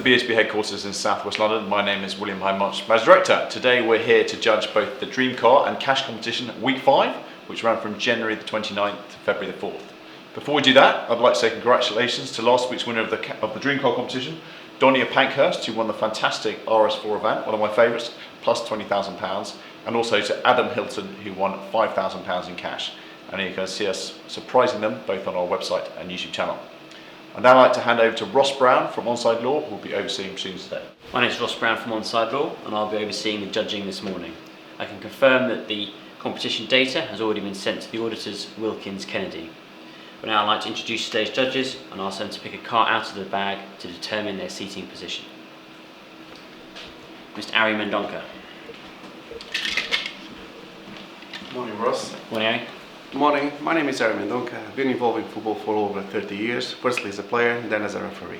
BSB headquarters in South West London. My name is William Hyde-March, Managing Director. Today we're here to judge both the Dream Car and Cash competition week 5, which ran from January the 29th to February the 4th. Before we do that, I'd like to say congratulations to last week's winner of the Dream Car competition, Donia Pankhurst, who won the fantastic RS4 event, one of my favourites, plus £20,000, and also to Adam Hilton, who won £5,000 in cash. And you can see us surprising them both on our website and YouTube channel. I'd now like to hand over to Ross Brown from Onside Law, who will be overseeing proceedings today. My name is Ross Brown from Onside Law, and I'll be overseeing the judging this morning. I can confirm that the competition data has already been sent to the auditors Wilkins Kennedy. But now I'd like to introduce today's judges and ask them to pick a car out of the bag to determine their seating position. Mr. Ari Mendonca. Morning, Ross. Morning, Ari. Good morning. My name is Ari Mendonca. I've been involved in football for over 30 years, firstly as a player and then as a referee.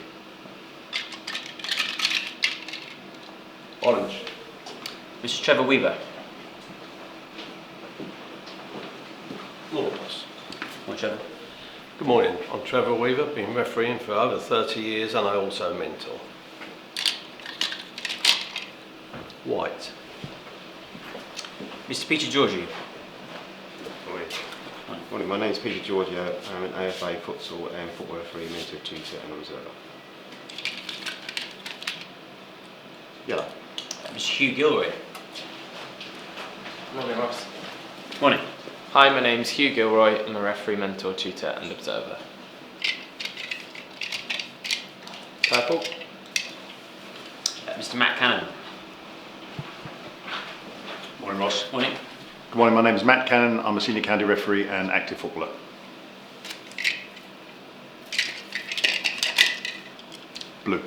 Orange. Mr. Trevor Weaver. Morning, Ross. Morning, Trevor. Good morning. I'm Trevor Weaver, been refereeing for over 30 years and I also mentor. White. Mr. Peter Georgiou. Morning, my name is Peter Georgiou. I'm an AFA futsal and football referee, mentor, tutor and observer. Yellow. Mr. Hugh Gilroy. Morning, Ross. Morning. Hi, my name's Hugh Gilroy. I'm a referee, mentor, tutor and observer. Purple. Mr. Matt Cannon. Morning, Ross. Morning. Good morning, my name is Matt Cannon. I'm a senior county referee and active footballer. Blue.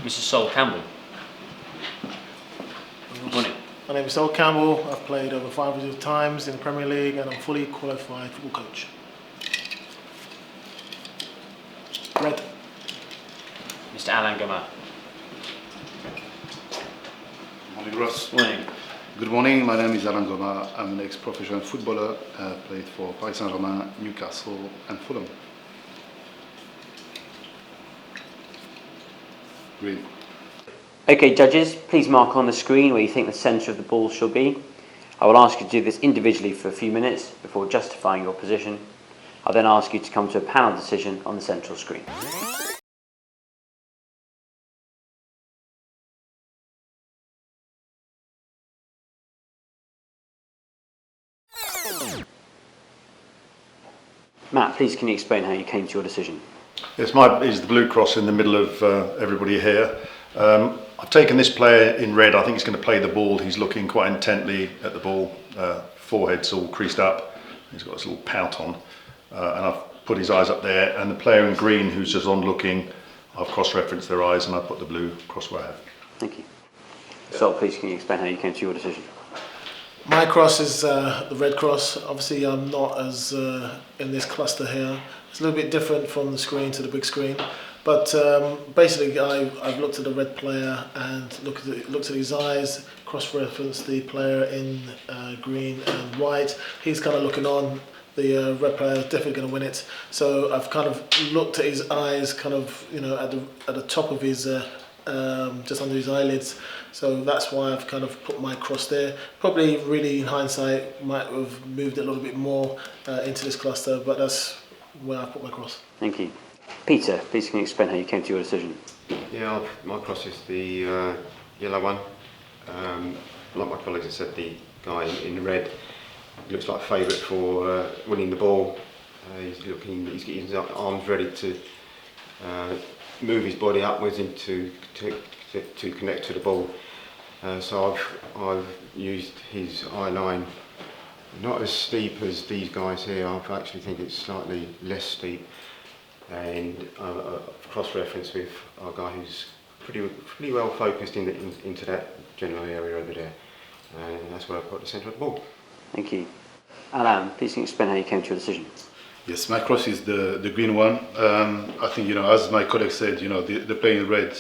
Mr. Sol Campbell. Morning. My name is Sol Campbell. I've played over 500 times in the Premier League and I'm fully qualified football coach. Red. Mr. Alain Gamard. Morning, Ross. Morning. Good morning, my name is Alain Goma. I'm an ex-professional footballer, played for Paris Saint-Germain, Newcastle and Fulham. Green. Okay, judges, please mark on the screen where you think the centre of the ball should be. I will ask you to do this individually for a few minutes before justifying your position. I'll then ask you to come to a panel decision on the central screen. Matt, please can you explain how you came to your decision? Yes, is the blue cross in the middle of everybody here. I've taken this player in red. I think he's going to play the ball. He's looking quite intently at the ball. Forehead's all creased up. He's got this little pout on. And I've put his eyes up there. And the player in green who's just on looking, I've cross-referenced their eyes and I've put the blue cross where I have. Thank you. Sol, please can you explain how you came to your decision? My cross is the red cross. Obviously I'm not as in this cluster here. It's a little bit different from the screen to the big screen. But basically I've looked at the red player and looked at his eyes, cross-referenced the player in green and white. He's kind of looking on. The red player is definitely going to win it. So I've kind of looked at his eyes kind of, you know, at the top of his just under his eyelids, so that's why I've kind of put my cross there. Probably really in hindsight might have moved it a little bit more into this cluster, but that's where I put my cross. Thank you. Peter, please can you explain how you came to your decision? Yeah, my cross is the yellow one. Like my colleagues have said, the guy in red looks like a favourite for winning the ball. He's getting his arms ready to move his body upwards to connect to the ball. So I've used his eye line, not as steep as these guys here. I actually think it's slightly less steep, and cross-reference with our guy who's pretty well focused into that general area over there, and that's where I put the centre of the ball. Thank you. Alain, please can you explain how you came to your decision? Yes, my cross is the green one. I think, you know, as my colleague said, you know, the player in red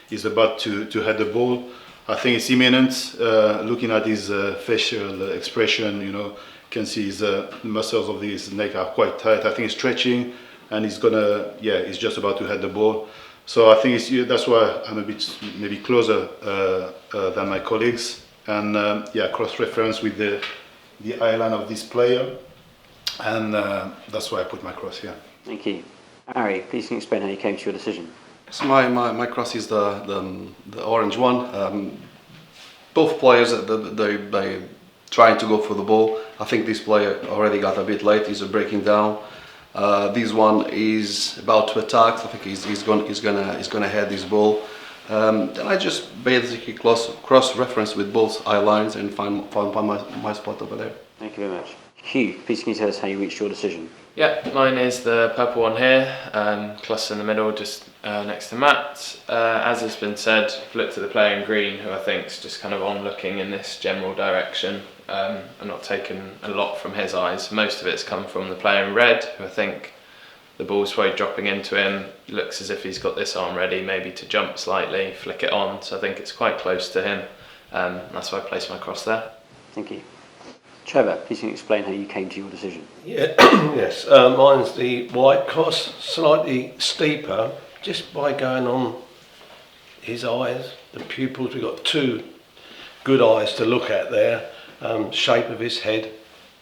is about to head the ball. I think it's imminent. Looking at his facial expression, you know, can see his muscles of his neck are quite tight. I think he's stretching, and he's gonna, he's just about to head the ball. So I think that's why I'm a bit maybe closer than my colleagues. And cross-reference with the eye line of this player, and that's why I put my cross here. Thank you. Ari, please can you explain how you came to your decision? So my cross is the orange one. Both players they trying to go for the ball. I think this player already got a bit late. He's breaking down. This one is about to attack. I think he's gonna head this ball. And I just basically cross reference with both eye lines and find my spot over there. Thank you very much. Hugh, please can you tell us how you reached your decision? Yeah, mine is the purple one here, cluster in the middle, just next to Matt. As has been said, I've looked at the player in green, who I think is just kind of on looking in this general direction. I'm not taking a lot from his eyes. Most of it's come from the player in red, who I think the ball's way dropping into him. Looks as if he's got this arm ready, maybe to jump slightly, flick it on. So I think it's quite close to him. That's why I placed my cross there. Thank you. Trevor, please can you explain how you came to your decision? Yeah, yes, mine's the white cross, slightly steeper, just by going on his eyes, the pupils. We've got two good eyes to look at there, shape of his head,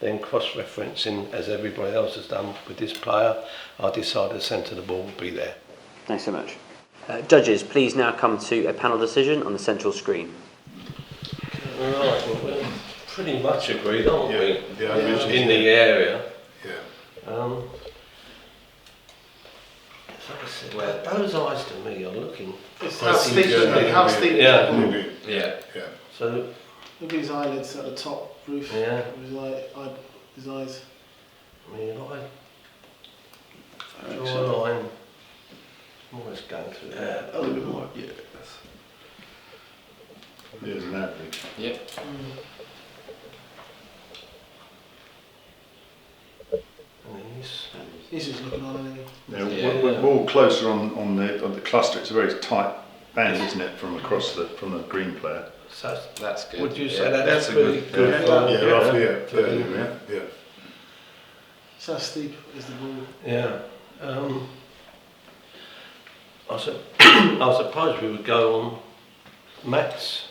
then cross-referencing as everybody else has done with this player. I decided the centre of the ball would be there. Thanks so much. Judges, please now come to a panel decision on the central screen. Right, well, we're pretty much agreed, aren't we? Yeah, in the area. Yeah. Like I said, those eyes to me are looking. How steep is Yeah. the ball? Yeah. So, Look at his eyelids at the top roof. yeah, His eyes. I mean, I draw a line. I'm almost going through there. A little bit more. Yeah. There's an average. Yeah. And He's just looking on anything. Yeah, we're all closer on the cluster. It's a very tight band, isn't it, from the green player? so That's good. would you say Yeah. that's a pretty good- good? Yeah, roughly. Yeah. So how steep is the ball? Yeah. I suppose we would go on Matt's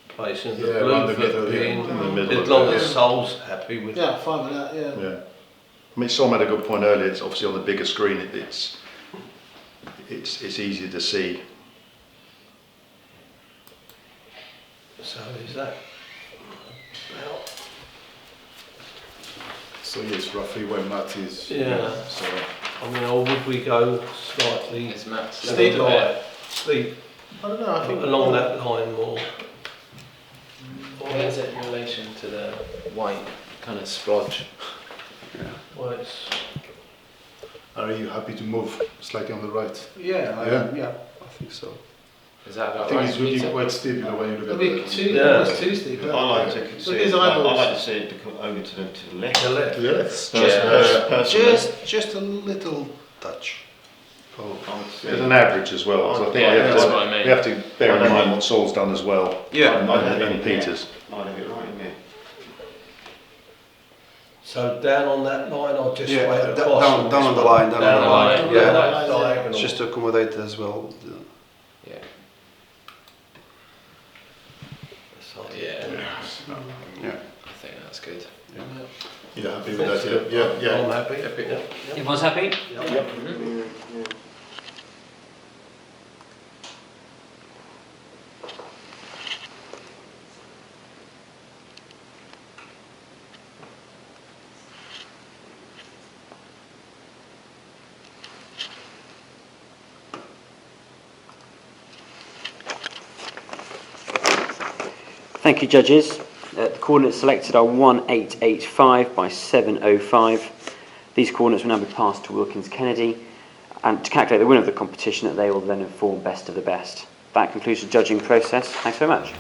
place in the Yeah, blue around the for middle, yeah, being, in the middle as of long it, as yeah. Sol's happy with Yeah, fine with that. Yeah. Yeah. I mean, Sol made a good point earlier. It's obviously on the bigger screen. It's easier to see. So is that about? So yes, roughly where Matt is. Yeah. So I mean, or would we go slightly Is Matt Steep level or- there? steep I don't know. I think along that line more? Where is it in relation to the white kind of splodge? Well, it's, are you happy to move slightly on the right? Yeah. I think so. Is that I about think right? it's looking Peter? quite steep, when you It'll look be at too. Yeah. Almost too steep. I like to see Look at his it. I eyeballs. like to see it over to the left. the left. Just a little touch. There's an average as well. So I think Yeah, we have that's to, what I mean. we have to bear in mind what Sol's done as well. Yeah. In Peters. I'd have it right in there. So down on that line, I'll just Yeah, wait down across. on the line. Down on the line. Yeah, Yeah. that diagonal. Just to accommodate as well. Yeah. So, Yeah. Yeah. I think that's good. Yeah, happy with that. Yeah. I'm happy. Yeah. Everyone's happy? Thank you, judges. The coordinates selected are 1885 by 705. These coordinates will now be passed to Wilkins Kennedy, and to calculate the winner of the competition, that they will then inform best of the best. That concludes the judging process. Thanks very much.